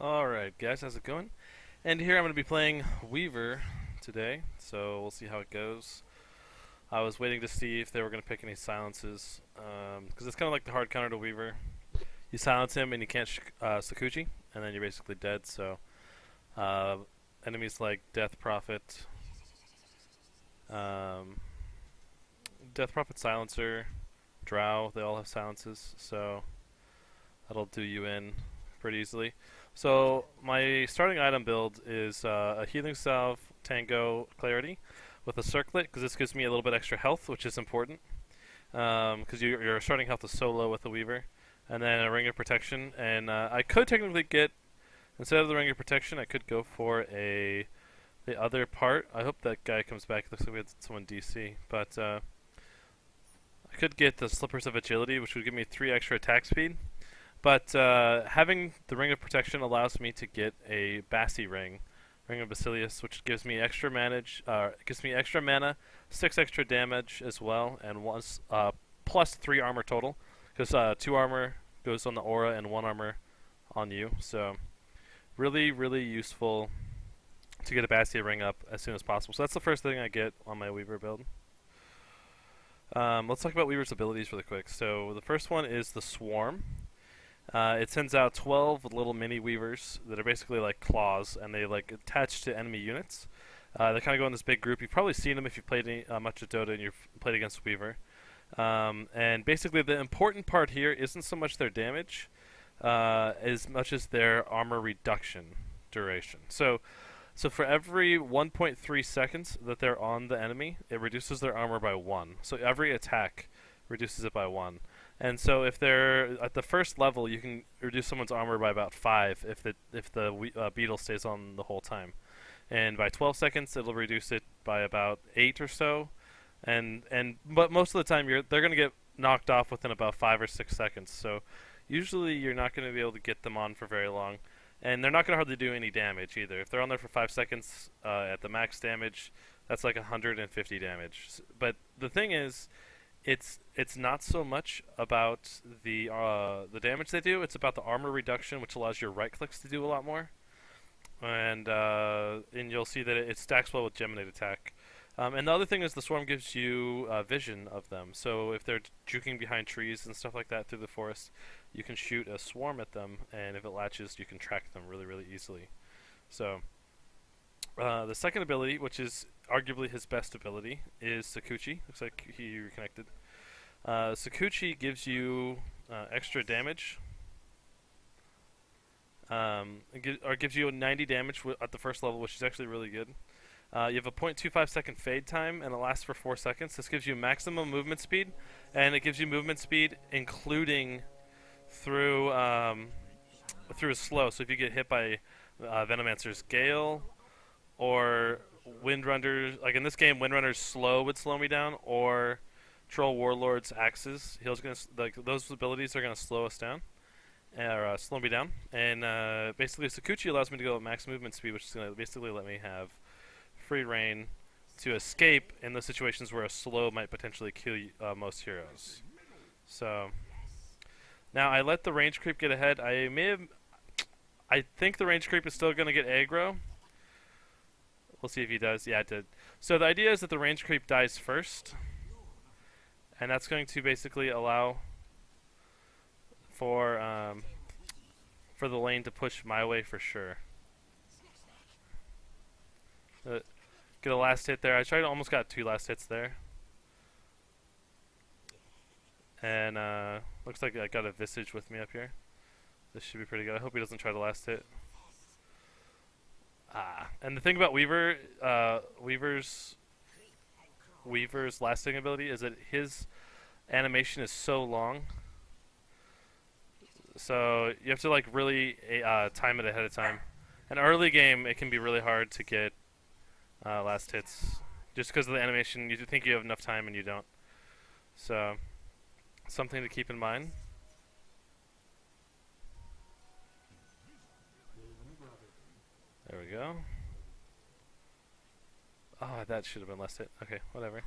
Alright guys, how's it going? And here I'm going to be playing Weaver today, so we'll see how it goes. I was waiting to see if they were going to pick any silences, because it's kind of like the hard counter to Weaver. You silence him and you can't Sakuchi, and then you're basically dead, so uh, enemies like um, Death Prophet Silencer, Drow, they all have silences, so that'll do you in pretty easily. So my starting item build is a Healing Salve, Tango, Clarity, with a Circlet, because this gives me a little bit extra health, which is important, because your starting health is so low with the Weaver. And then a Ring of Protection, and I could technically get, instead of the Ring of Protection, I could go for the other part. I hope that guy comes back. It looks like we had someone DC, but I could get the Slippers of Agility, which would give me 3 extra attack speed. But having the Ring of Protection allows me to get a Bassi Ring of Basilius, which gives me extra mana, 6 extra damage as well, and plus 3 armor total, because 2 armor goes on the aura and 1 armor on you. So really, really useful to get a Bassi ring up as soon as possible. So that's the first thing I get on my Weaver build. Let's talk about Weaver's abilities really quick. So the first one is the Swarm. It sends out 12 little mini Weavers that are basically like claws, and they like attach to enemy units. They kind of go in this big group. You've probably seen them if you've played much of Dota and you've played against Weaver. And basically the important part here isn't so much their damage as much as their armor reduction duration. So for every 1.3 seconds that they're on the enemy, it reduces their armor by 1. So every attack reduces it by 1. And so if they're at the first level, you can reduce someone's armor by about 5 if the beetle stays on the whole time. And by 12 seconds, it'll reduce it by about 8 or so. But most of the time, they're going to get knocked off within about 5 or 6 seconds. So usually you're not going to be able to get them on for very long. And they're not going to hardly do any damage either. If they're on there for 5 seconds at the max damage, that's like 150 damage. But the thing is, it's not so much about the damage they do. It's about the armor reduction, which allows your right clicks to do a lot more. And you'll see that it stacks well with Geminate attack. And the other thing is the Swarm gives you vision of them. So if they're juking behind trees and stuff like that through the forest, you can shoot a Swarm at them, and if it latches, you can track them really, really easily. So the second ability, which is arguably his best ability, is Sakuchi. Looks like he reconnected. Sakuchi gives you extra damage. Gives you 90 damage at the first level, which is actually really good. You have a 0.25 second fade time, and it lasts for 4 seconds. This gives you maximum movement speed, and it gives you movement speed including through slow. So if you get hit by Venomancer's Gale or Windrunner's, like in this game, Windrunner's slow would slow me down, or Troll Warlord's axes, those abilities are gonna slow us down, or slow me down. And basically, Sakuchi allows me to go at max movement speed, which is gonna basically let me have free reign to escape in the situations where a slow might potentially kill most heroes. So now I let the range creep get ahead. I think the range creep is still going to get aggro. We'll see if he does. Yeah, it did. So the idea is that the range creep dies first, and that's going to basically allow for the lane to push my way for sure. Get a last hit there. Almost got 2 last hits there. And looks like I got a Visage with me up here. This should be pretty good. I hope he doesn't try the last hit. And the thing about Weaver, Weaver's lasting ability is that his animation is so long. So you have to like really time it ahead of time. In early game, it can be really hard to get last hits, just because of the animation. You think you have enough time and you don't. So something to keep in mind. There we go. Oh, that should have been last hit. Okay, whatever.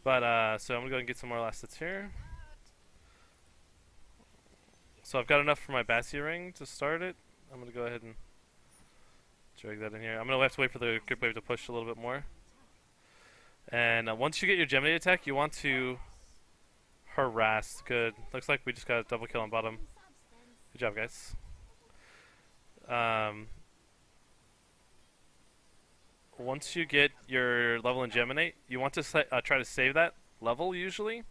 But so I'm gonna go and get some more last hits here. So I've got enough for my Bassi ring to start it. I'm gonna go ahead and drag that in here. I'm gonna have to wait for the group wave to push a little bit more. And once you get your Gemini attack, you want to harass. Good. Looks like we just got a double kill on bottom. Good job, guys. Once you get your level in Gemini, you want to try to save that level usually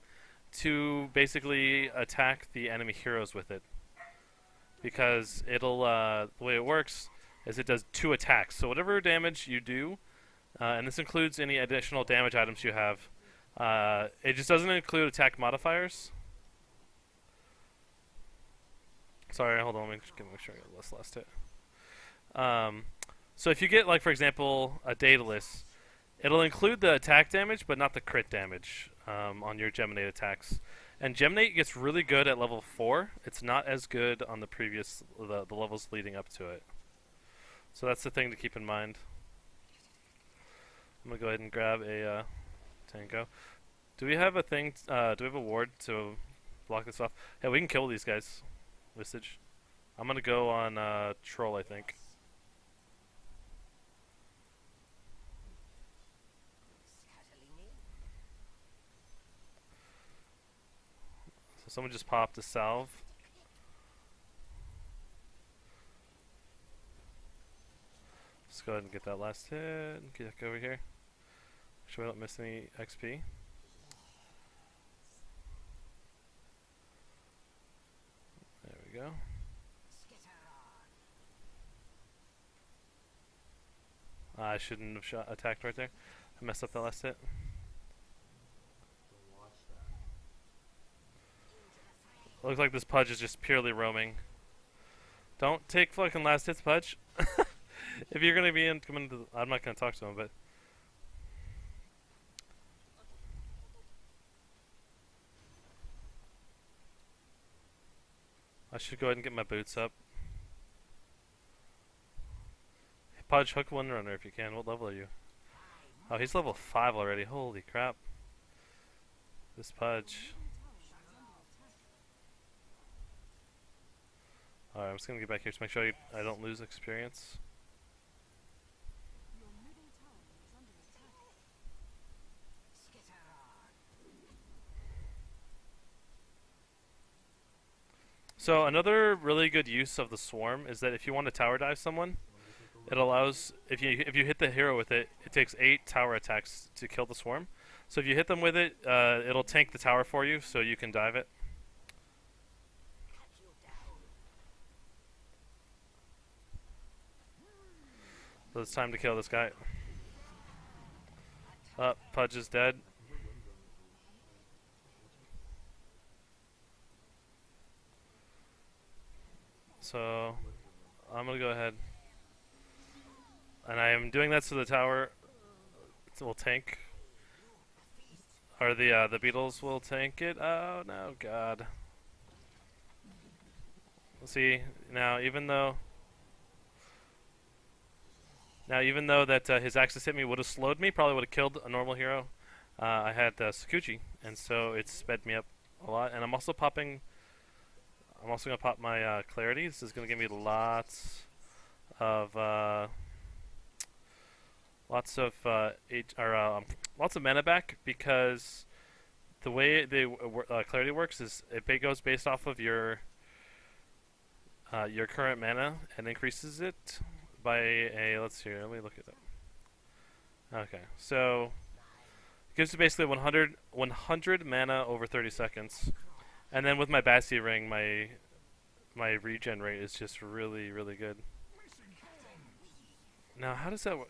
to basically attack the enemy heroes with it. Because it'll, the way it works is it does 2 attacks. So whatever damage you do, and this includes any additional damage items you have, it just doesn't include attack modifiers. Sorry, hold on, let me make sure I get this last hit. So if you get, like, for example, a Daedalus, it'll include the attack damage, but not the crit damage on your Geminate attacks. And Geminate gets really good at level 4. It's not as good on the previous, the levels leading up to it. So that's the thing to keep in mind. I'm going to go ahead and grab a Tango. Do we have a thing, do we have a ward to block this off? Yeah, we can kill these guys. Visage. I'm going to go on Troll, I think. So someone just popped a salve. Let's go ahead and get that last hit. Get over here. Make sure we don't miss any XP. There we go. I shouldn't have attacked right there. I messed up that last hit. Looks like this Pudge is just purely roaming. Don't take fucking last hits, Pudge. If you're gonna be coming to, I'm not gonna talk to him, but I should go ahead and get my boots up. Pudge, hook one runner if you can. What level are you? Oh, he's level 5 already. Holy crap! This Pudge. Alright, I'm just gonna get back here to make sure I don't lose experience. So another really good use of the swarm is that if you want to tower dive someone, it allows, if you hit the hero with it, it takes 8 tower attacks to kill the swarm. So if you hit them with it, it'll tank the tower for you, so you can dive it. So it's time to kill this guy. Pudge is dead. So I'm gonna go ahead, and I am doing that so the tower will tank, or the beetles will tank it. Oh no, God! See now, even though that his axis hit me would have slowed me, probably would have killed a normal hero. I had Sakuchi, and so it sped me up a lot. And I'm also gonna pop my clarity. This is gonna give me lots of mana back, because the way clarity works is it goes based off of your current mana and increases it by a, let's see, let me look it up. Okay, so it gives you basically 100 mana over 30 seconds. And then with my Bassi ring, my regen rate is just really, really good. Now, how does that work?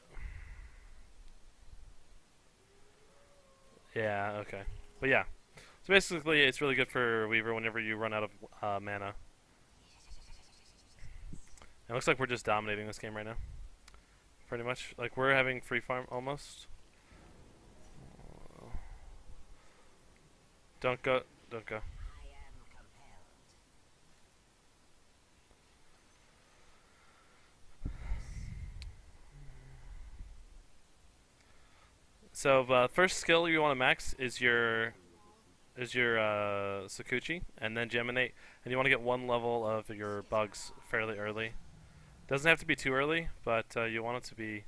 Yeah, okay. But yeah. So basically, it's really good for Weaver whenever you run out of mana. It looks like we're just dominating this game right now. Pretty much. Like, we're having free farm almost. Don't go. Don't go. So first skill you want to max is your Sakuchi, and then Geminate, and you want to get 1 level of your bugs fairly early. Doesn't have to be too early, but you want it to be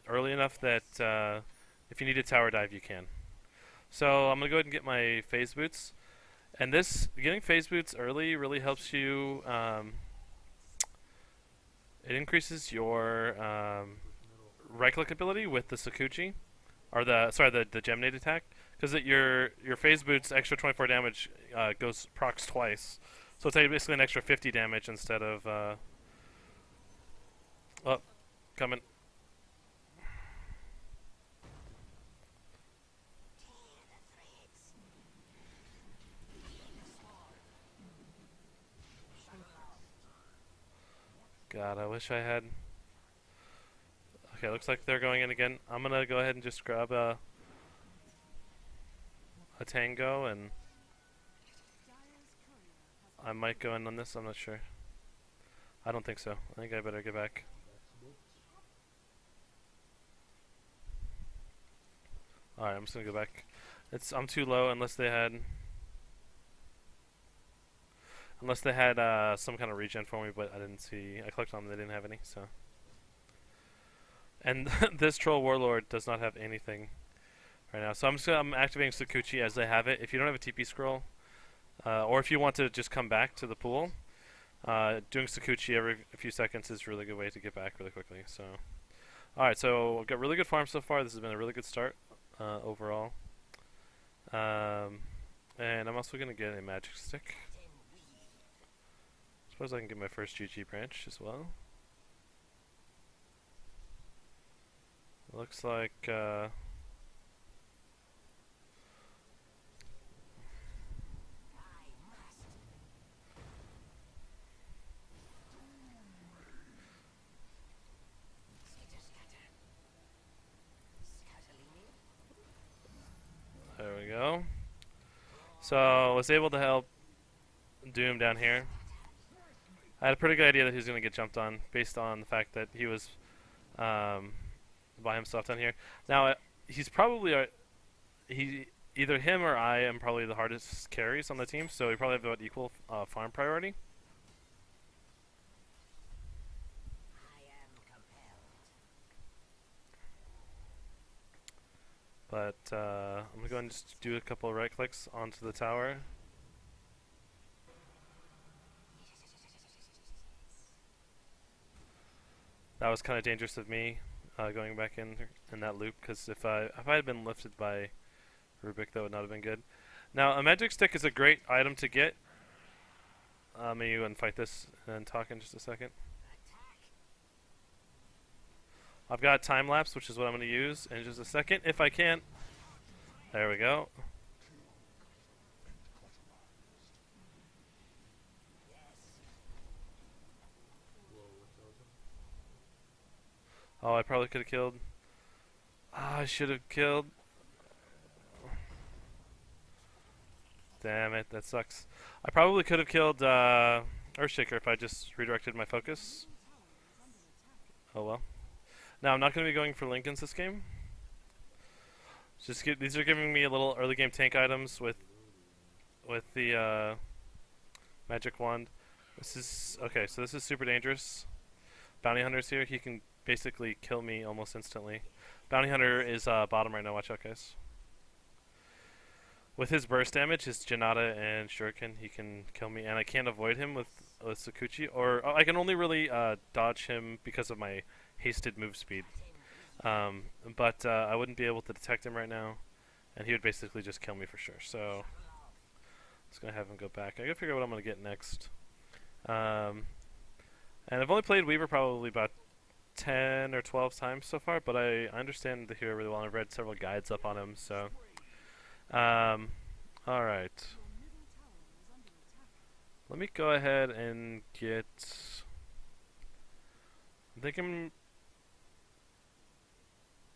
early enough that if you need a tower dive, you can. So I'm gonna go ahead and get my phase boots, and this getting phase boots early really helps you. It increases your right click ability with the Sakuchi, or the Geminate attack, because your phase boots extra 24 damage goes procs twice, so it's basically an extra 50 damage instead of oh, coming. God, I wish I had. Okay, looks like they're going in again. I'm gonna go ahead and just grab a tango, and I might go in on this. I'm not sure. I don't think so. I think I better get back. Alright, I'm just gonna go back. I'm too low unless they had some kind of regen for me, but I didn't see. I clicked on them, they didn't have any. So, and this troll warlord does not have anything right now. So I'm activating Sakuchi as they have it. If you don't have a TP scroll, or if you want to just come back to the pool, doing Sakuchi every few seconds is a really good way to get back really quickly. So, alright, so I've got really good farm so far. This has been a really good start overall. And I'm also going to get a magic stick. Suppose I can get my first GG branch as well. Looks like there we go. So I was able to help Doom down here. I had a pretty good idea that he was going to get jumped on based on the fact that he was by himself down here. Now he's probably either him or I am probably the hardest carries on the team, so we probably have about equal farm priority. But I'm gonna go and just do a couple of right clicks onto the tower. That was kind of dangerous of me going back in that loop, because if I had been lifted by Rubik, that would not have been good. Now a magic stick is a great item to get. Maybe go and fight this and talk in just a second. I've got time lapse, which is what I'm going to use in just a second if I can. There we go. Oh, I probably could have killed. Ah, I should have killed. Damn it, that sucks. I probably could have killed Earthshaker if I just redirected my focus. Oh well. Now I'm not going to be going for Lincolns this game. These are giving me a little early game tank items with the magic wand. This is okay. So this is super dangerous. Bounty Hunter's here. He can basically kill me almost instantly. Bounty Hunter is bottom right now. Watch out, guys. With his burst damage, his Janata and Shuriken, he can kill me, and I can't avoid him with Sakuchi, or I can only really dodge him because of my hasted move speed. But I wouldn't be able to detect him right now, and he would basically just kill me for sure. So I'm just gonna have him go back. I gotta figure out what I'm gonna get next. And I've only played Weaver probably about 10 or 12 times so far, but I understand the hero really well. I've read several guides up on him, so. Alright. Let me go ahead and get. I think I'm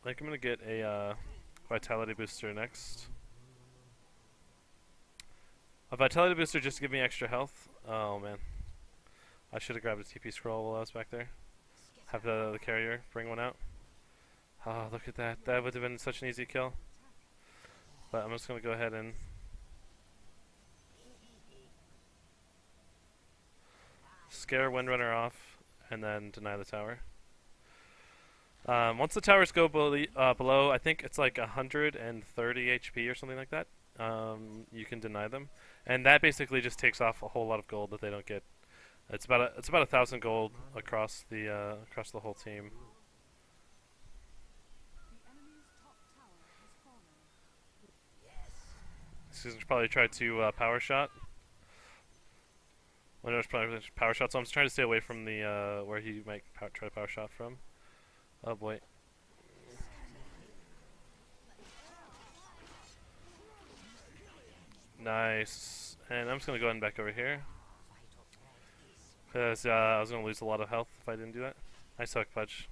gonna get a vitality booster next. A vitality booster just to give me extra health. Oh man, I should have grabbed a TP scroll while I was back there. Have the carrier bring one out. Oh, look at that! That would have been such an easy kill. But I'm just gonna go ahead and. scare Windrunner off, and then deny the tower. Once the towers go below, I think it's like 130 HP or something like that. You can deny them, and that basically just takes off a whole lot of gold that they don't get. It's about 1,000 gold across the whole team. He's probably tried to power shot. Winner's probably power shot, so I'm just trying to stay away from the where he might try to power shot from. Oh boy. Nice. And I'm just gonna go ahead and back over here. Because I was gonna lose a lot of health if I didn't do that. I suck, Pudge.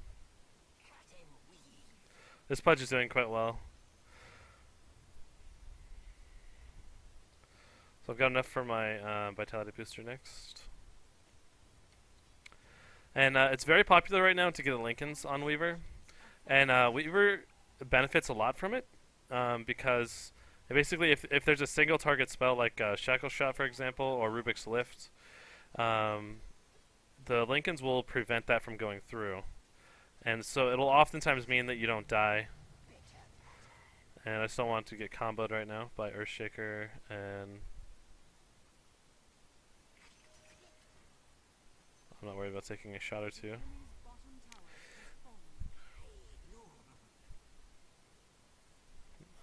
This Pudge is doing quite well. So I've got enough for my vitality booster next. And it's very popular right now to get a Lincolns on Weaver. And Weaver benefits a lot from it because basically if there's a single target spell like Shackle Shot, for example, or Rubik's Lift, the Lincolns will prevent that from going through. And so it'll oftentimes mean that you don't die. And I still want to get comboed right now by Earthshaker and... I'm not worried about taking a shot or two.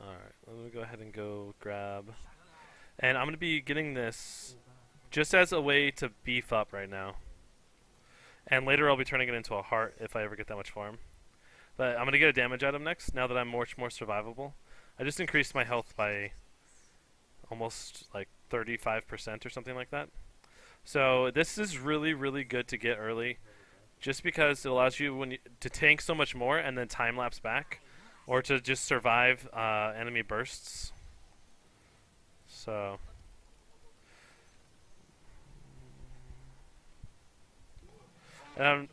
Alright, let me go ahead and go grab. And I'm going to be getting this just as a way to beef up right now. And later I'll be turning it into a heart if I ever get that much farm. But I'm going to get a damage item next, now that I'm much more survivable. I just increased my health by almost like 35% or something like that. So this is really, really good to get early, just because it allows you to tank so much more and then time lapse back, or to just survive enemy bursts. So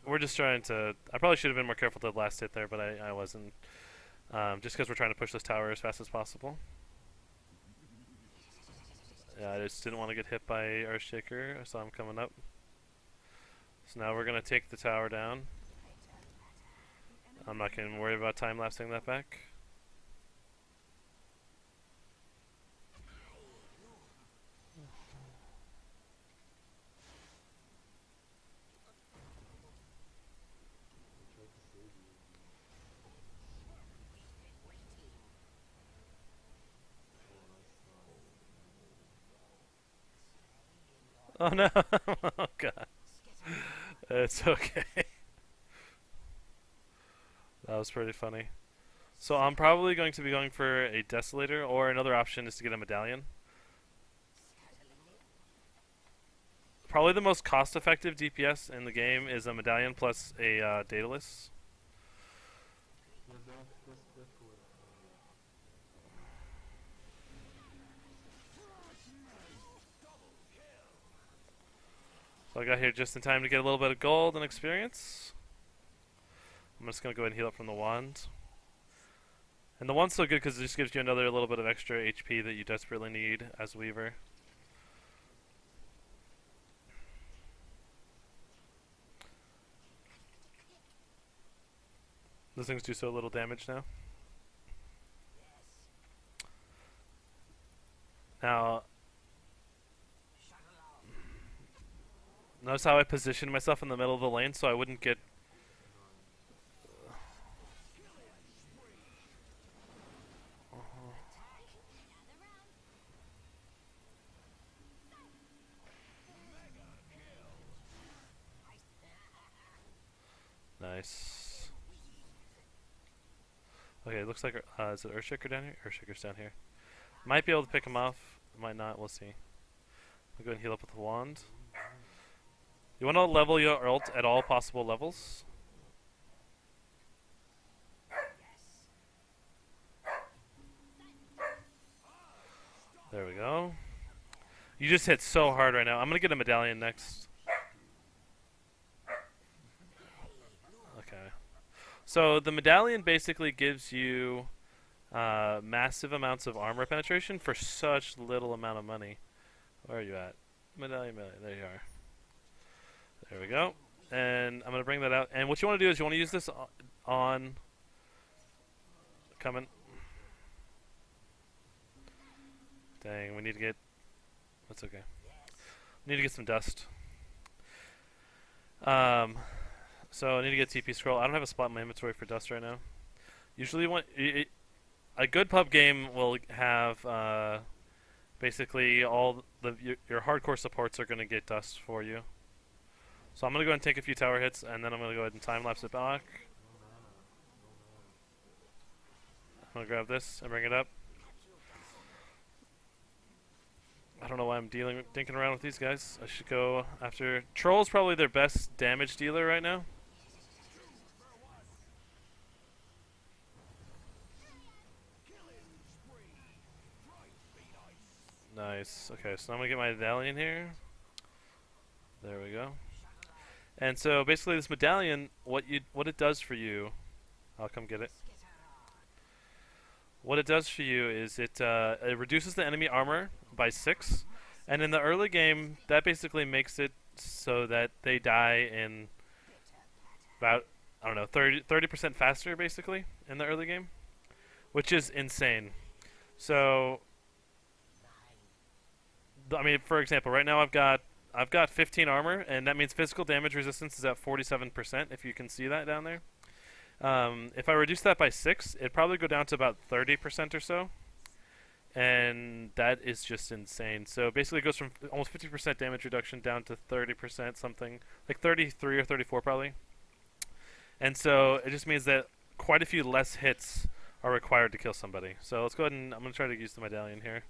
we're just trying to. I probably should have been more careful to the last hit there, but I wasn't. Just because we're trying to push this tower as fast as possible. Yeah, I just didn't want to get hit by Earthshaker. I saw him coming up. So now we're going to take the tower down. I'm not going to worry about time-lapsing that back. Oh no! Oh god. It's okay. That was pretty funny. So I'm probably going to be going for a Desolator, or another option is to get a Medallion. Probably the most cost-effective DPS in the game is a Medallion plus a Daedalus. So I got here just in time to get a little bit of gold and experience. I'm just going to go ahead and heal up from the wand. And the wand's so good because it just gives you another little bit of extra HP that you desperately need as Weaver. Those things do so little damage now. Now, notice how I positioned myself in the middle of the lane so I wouldn't get... Nice. Okay, it looks like... is it Earthshaker down here? Earthshaker's down here. Might be able to pick him off. Might not. We'll see. I'll go ahead and heal up with the wand. You want to level your ult at all possible levels. There we go. You just hit so hard right now. I'm going to get a Medallion next. Okay. So the Medallion basically gives you massive amounts of armor penetration for such little amount of money. Where are you at? Medallion, there you are. There we go. And I'm going to bring that out. And what you want to do is you want to use this on... Coming. Dang, we need to get... That's okay. We need to get some dust. So I need to get TP scroll. I don't have a spot in my inventory for dust right now. Usually a good pub game will have basically all your hardcore supports are going to get dust for you. So I'm going to go ahead and take a few tower hits, and then I'm going to go ahead and time-lapse it back. I'm going to grab this and bring it up. I don't know why I'm dinking around with these guys. I should go after... Troll's probably their best damage dealer right now. Nice. Okay, so I'm going to get my medallion here. There we go. And so basically this medallion, what it does for you... I'll come get it. What it does for you is it reduces the enemy armor by 6, and in the early game, that basically makes it so that they die in about, I don't know, 30% faster, basically, in the early game, which is insane. So, I mean, for example, right now I've got 15 armor, and that means physical damage resistance is at 47%, if you can see that down there. If I reduce that by 6, it'd probably go down to about 30% or so. And that is just insane. So basically it goes from almost 50% damage reduction down to 30% something. Like 33 or 34 probably. And so it just means that quite a few less hits are required to kill somebody. So let's go ahead and I'm going to try to use the medallion here.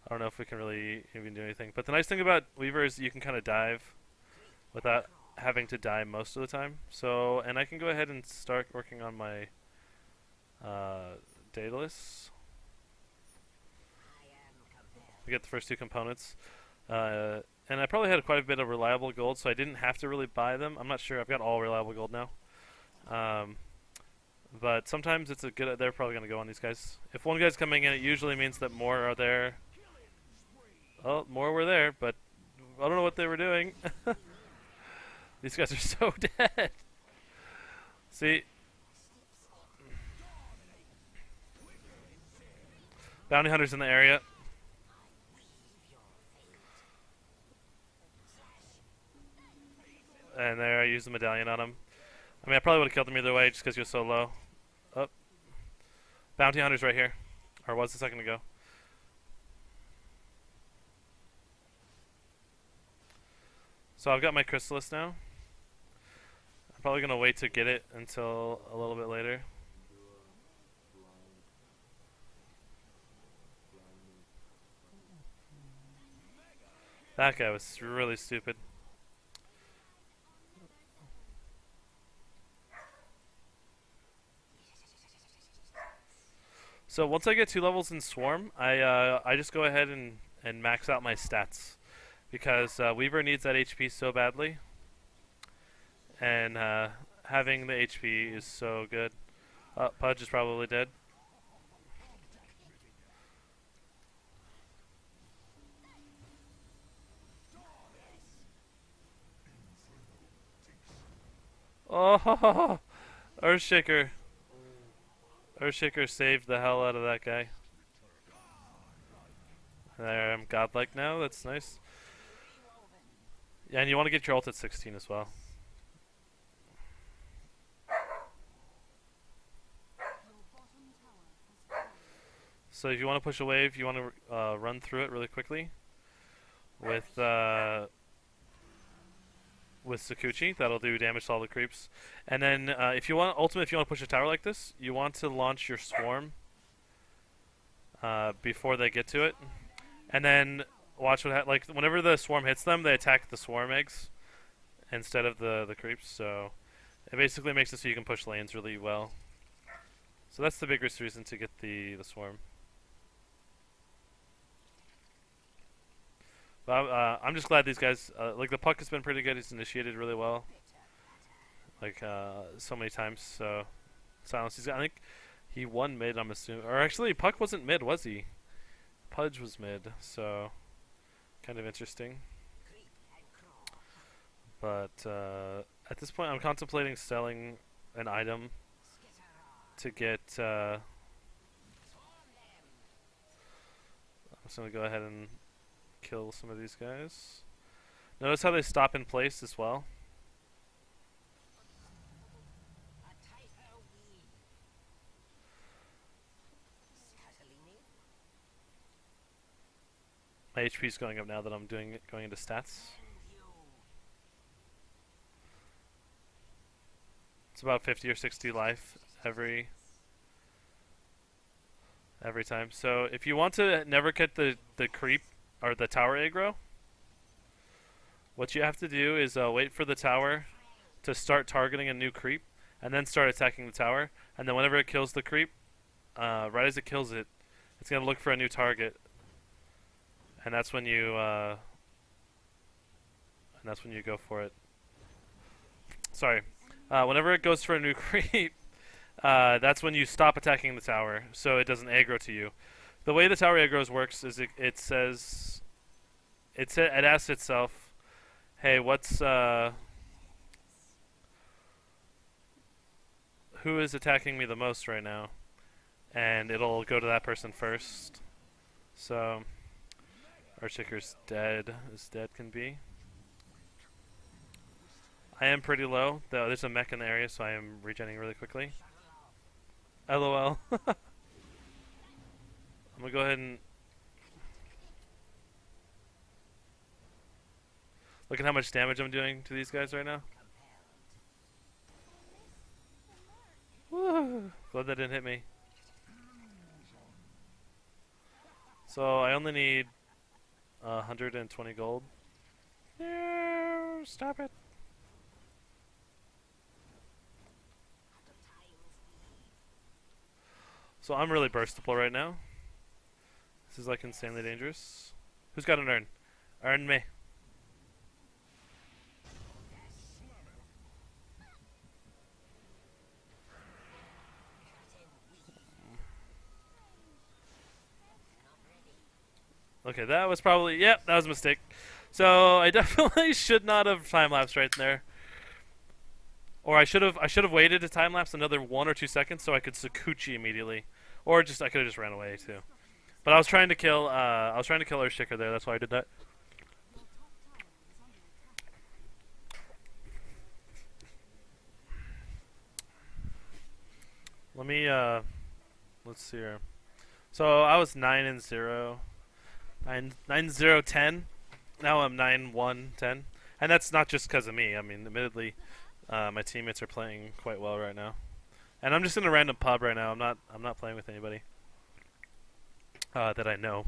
I don't know if we can really even do anything. But the nice thing about Weaver is you can kind of dive without having to die most of the time. So, and I can go ahead and start working on my Daedalus. We get the first two components. And I probably had quite a bit of reliable gold, so I didn't have to really buy them. I'm not sure. I've got all reliable gold now. But sometimes it's a good... They're probably going to go on these guys. If one guy's coming in, it usually means that more are there. Oh, more were there, but I don't know what they were doing. These guys are so dead. See? Bounty hunters in the area. And there, I used the medallion on him. I mean, I probably would have killed him either way just because he was so low. Oh. Bounty hunters right here. Or was a second ago. So I've got my Chrysalis now. I'm probably going to wait to get it until a little bit later. That guy was really stupid. So once I get 2 levels in Swarm, I just go ahead and max out my stats. Because Weaver needs that HP so badly. And having the HP is so good. Pudge is probably dead. Oh, Earthshaker. Earthshaker saved the hell out of that guy. There, I'm godlike now. That's nice. Yeah, and you want to get your ult at 16 as well. So if you want to push a wave, you want to run through it really quickly with Sakuchi. That'll do damage to all the creeps. And then if you want if you want to push a tower like this, you want to launch your swarm before they get to it, and then watch what like whenever the swarm hits them, they attack the swarm eggs instead of the creeps. So it basically makes it so you can push lanes really well. So that's the biggest reason to get the swarm. But I'm just glad these guys like the puck has been pretty good. He's initiated really well, like so many times. So silence. I think he won mid. I'm assuming, or actually puck wasn't mid, was he? Pudge was mid. So kind of interesting. But at this point, I'm contemplating selling an item to get. I'm just gonna go ahead and kill some of these guys. Notice how they stop in place as well. My HP is going up now that I'm going into stats. It's about 50 or 60 life every time. So if you want to never get the creep or the tower aggro, what you have to do is wait for the tower to start targeting a new creep, and then start attacking the tower. And then whenever it kills the creep, right as it kills it, it's gonna look for a new target, and that's when you go for it. Sorry. Whenever it goes for a new creep, that's when you stop attacking the tower, so it doesn't aggro to you. The way the tower aggros works is it says, it asks itself, hey, who is attacking me the most right now? And it'll go to that person first. So, Earthshaker's dead, as dead can be. I am pretty low, though there's a mech in the area, so I am regenerating really quickly. LOL. I'm gonna go ahead and look at how much damage I'm doing to these guys right now. Woo! Glad that didn't hit me. So I only need 120 gold. No, stop it. So I'm really burstable right now. This is like insanely dangerous. Who's got an urn? Earn me. Okay, that was probably, yep, that was a mistake. So I definitely should not have time lapsed right there. Or I should have waited to time lapse another 1 or 2 seconds so I could Sakuchi immediately. Or I could have just ran away too. But I was trying to kill Earthshaker there, that's why I did that. Let me let's see here. So I was 9-0. 9-0-10. Now I'm 9-1-10. And that's not just because of me. I mean, admittedly, my teammates are playing quite well right now. And I'm just in a random pub right now. I'm not playing with anybody that I know.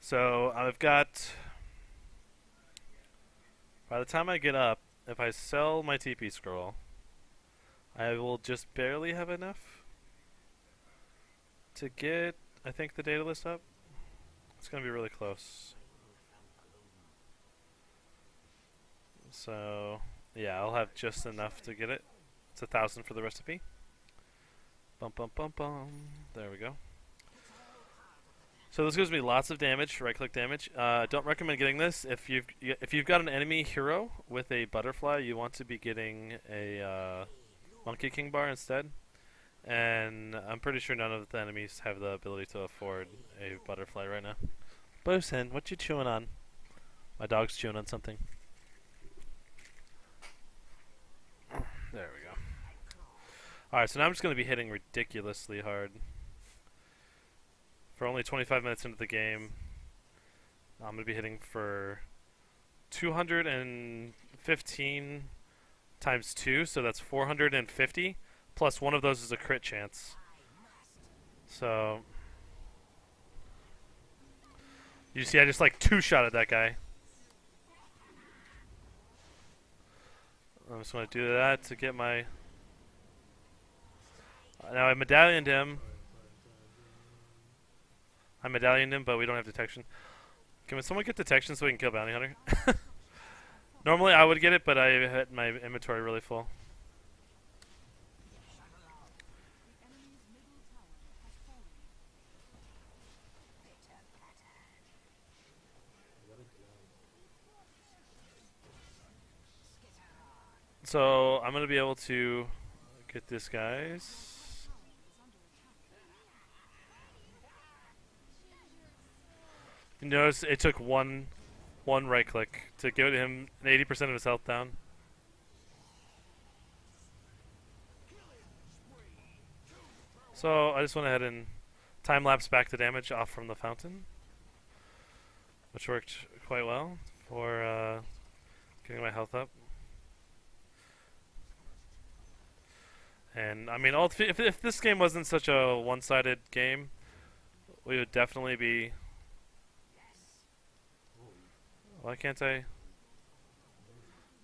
So I've got, by the time I get up, if I sell my TP scroll, I will just barely have enough to get, I think, the data list up. It's going to be really close. So, yeah, I'll have just enough to get it. It's 1,000 for the recipe. Bum bum bum bum. There we go. So this gives me lots of damage, right-click damage. Don't recommend getting this if you've got an enemy hero with a butterfly. You want to be getting a Monkey King bar instead. And I'm pretty sure none of the enemies have the ability to afford a butterfly right now. Bosun, what you chewing on? My dog's chewing on something. There we go. Alright, so now I'm just going to be hitting ridiculously hard. For only 25 minutes into the game, I'm going to be hitting for 215 times 2, so that's 450. Plus one of those is a crit chance. So, you see I just like two-shotted that guy. I'm just going to do that to get my... Now I medallioned him. But we don't have detection. Can someone get detection so we can kill Bounty Hunter? Normally I would get it, but I had my inventory really full. So I'm gonna be able to get this, guys. You notice it took one right click to give him 80% of his health down. So I just went ahead and time lapse back the damage off from the fountain, which worked quite well for getting my health up. And I mean, if this game wasn't such a one-sided game, we would definitely be. Why can't I?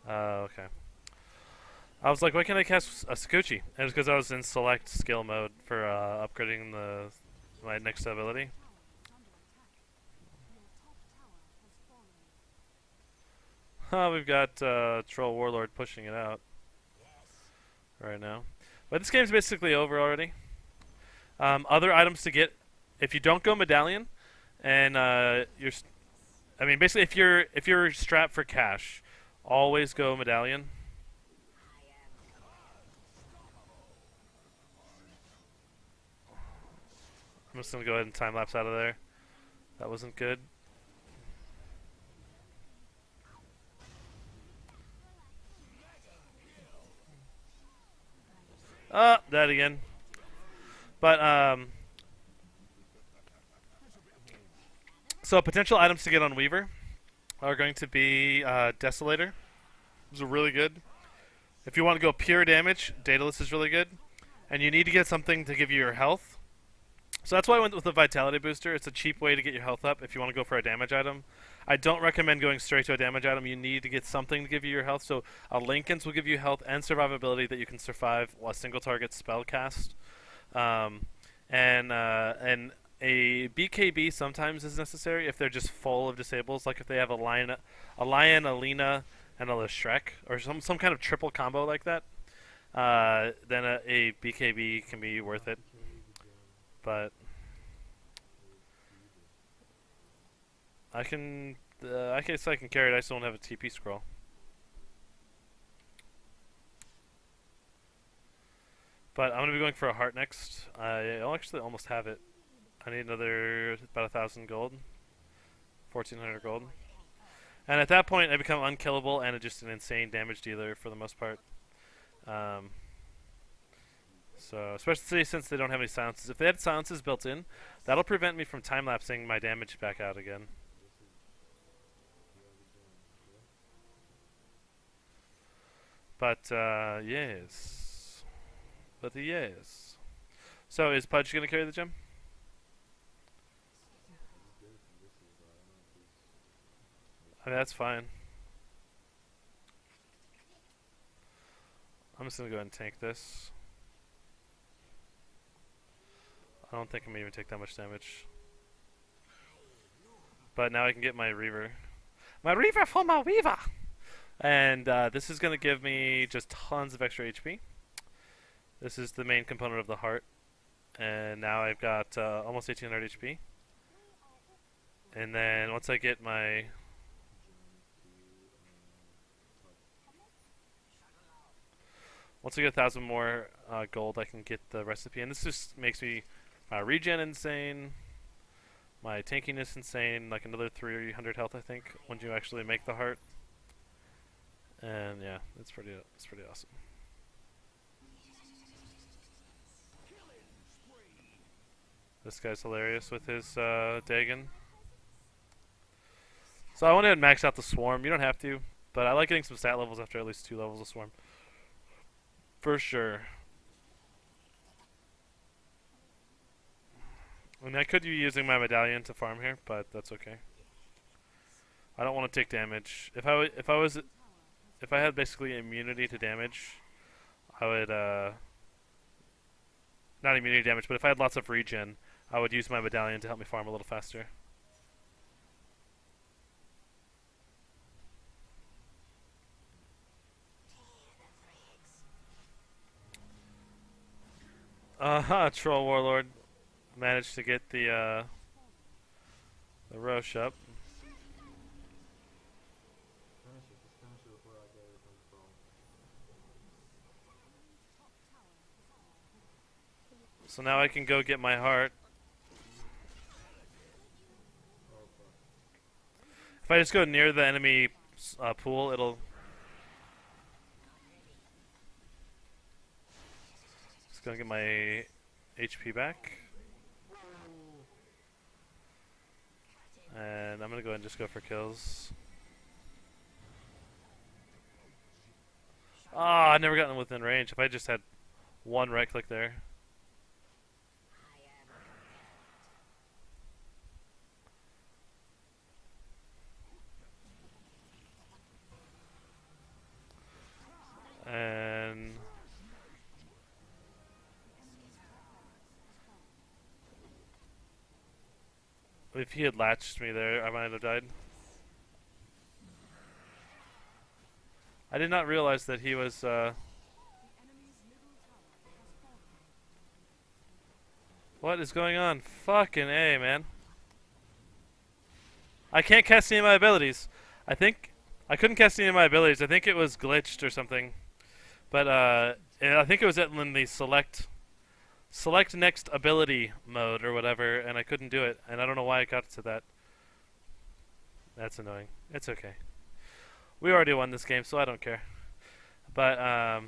Okay. I was like, why can't I cast a Sakuchi? And it was because I was in select skill mode for upgrading my next ability. We've got Troll Warlord pushing it out right now. But this game's basically over already. Other items to get, if you don't go Medallion, and I mean, basically, if you're strapped for cash, always go Medallion. I'm just gonna go ahead and time lapse out of there. That wasn't good. That again. But so potential items to get on Weaver are going to be Desolator. Those are really good. If you want to go pure damage, Daedalus is really good. And you need to get something to give you your health. So that's why I went with the Vitality Booster. It's a cheap way to get your health up if you want to go for a damage item. I don't recommend going straight to a damage item. You need to get something to give you your health. So a Lincoln's will give you health and survivability that you can survive a single target spell cast. And a BKB sometimes is necessary if they're just full of disables. Like if they have a lion, a Lina, and a Shrek, or some kind of triple combo like that. Then a BKB can be worth it. But I guess I can carry it. I still don't have a TP scroll. But I'm gonna be going for a heart next. I'll actually almost have it. I need another about 1,000 gold, 1,400 gold, and at that point I become unkillable and just an insane damage dealer for the most part. So, especially since they don't have any silences. If they had silences built in, that'll prevent me from time-lapsing my damage back out again. But, yes. But, yes. So, is Pudge going to carry the gem? I mean, that's fine. I'm just going to go ahead and tank this. I don't think I'm going to even take that much damage. But now I can get my Reaver. My Reaver for my Weaver! And this is going to give me just tons of extra HP. This is the main component of the heart. And now I've got almost 1,800 HP. And then once I get my... Once I get 1,000 more gold, I can get the recipe. And this just makes me my regen insane, my tankiness insane, like another 300 health I think, when you actually make the heart. And yeah, it's pretty awesome. This guy's hilarious with his Dagon. So I went ahead and maxed out the Swarm. You don't have to, but I like getting some stat levels after at least 2 levels of Swarm. For sure. I mean, I could be using my medallion to farm here, but that's okay. I don't want to take damage. If I had basically immunity to damage, I would not immunity to damage, but if I had lots of regen, I would use my medallion to help me farm a little faster. Troll Warlord managed to get the Roche up. So now I can go get my heart. If I just go near the enemy pool, it'll... Just gonna get my HP back. And I'm gonna go ahead and just go for kills. Ah, I've never gotten within range. If I just had one right click there. And if he had latched me there, I might have died. I did not realize that he was what is going on? Fucking A, man. I can't cast any of my abilities. I couldn't cast any of my abilities. I think it was glitched or something. But I think it was in the select next ability mode or whatever, and I couldn't do it, and I don't know why it got to that. That's annoying. It's okay. We already won this game, so I don't care. But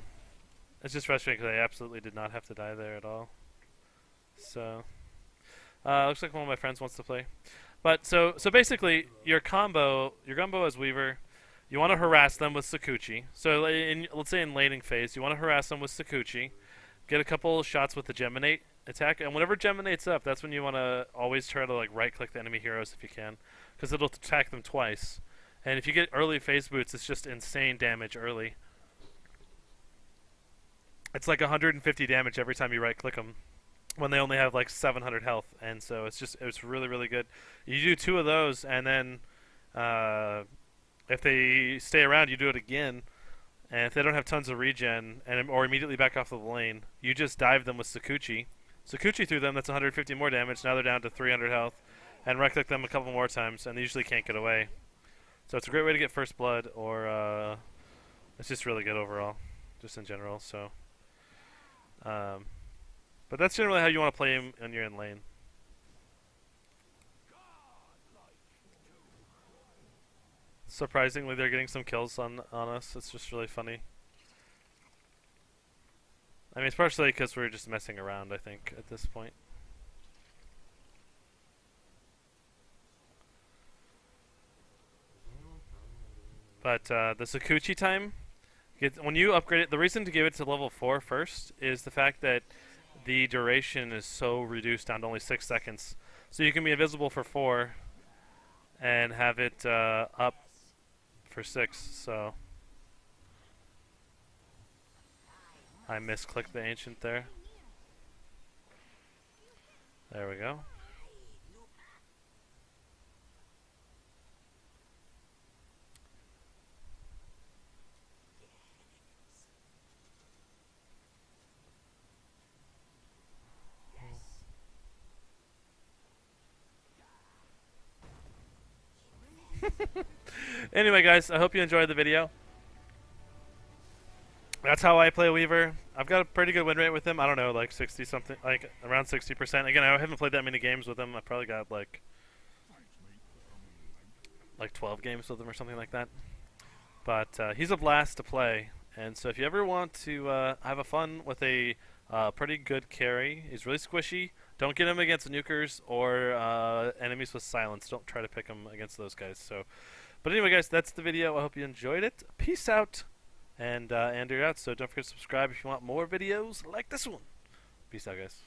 it's just frustrating because I absolutely did not have to die there at all. So looks like one of my friends wants to play. But so basically, your combo as Weaver, you want to harass them with Sakuchi. So let's say in laning phase, you want to harass them with Sakuchi, get a couple shots with the Geminate attack, and whenever Geminate's up, that's when you want to always try to like right-click the enemy heroes if you can, because it'll attack them twice. And if you get early phase boots, it's just insane damage early. It's like 150 damage every time you right-click them, when they only have like 700 health, and so it's really really good. You do 2 of those, and then if they stay around, you do it again. And if they don't have tons of regen or immediately back off the lane, you just dive them with Sakuchi. Sakuchi through them, that's 150 more damage. Now they're down to 300 health, and right click them a couple more times, and they usually can't get away. So it's a great way to get first blood, or it's just really good overall, just in general. So. But that's generally how you want to play him when you're in lane. Surprisingly, they're getting some kills on us. It's just really funny. I mean, it's partially because we're just messing around, I think, at this point. But the Sakuchi time, when you upgrade it, the reason to give it to level 4 first is the fact that the duration is so reduced down to only 6 seconds. So you can be invisible for 4 and have it up for 6. So I misclicked the ancient there. There we go. Anyway, guys, I hope you enjoyed the video. That's how I play Weaver. I've got a pretty good win rate with him. I don't know, like 60 something, like around 60%. Again, I haven't played that many games with him. I probably got like 12 games with him or something like that. But he's a blast to play. And so if you ever want to have a fun with a pretty good carry, he's really squishy. Don't get him against nukers or enemies with silence. Don't try to pick him against those guys. So, but anyway, guys, that's the video. I hope you enjoyed it. Peace out, and Andrew out. So don't forget to subscribe if you want more videos like this one. Peace out, guys.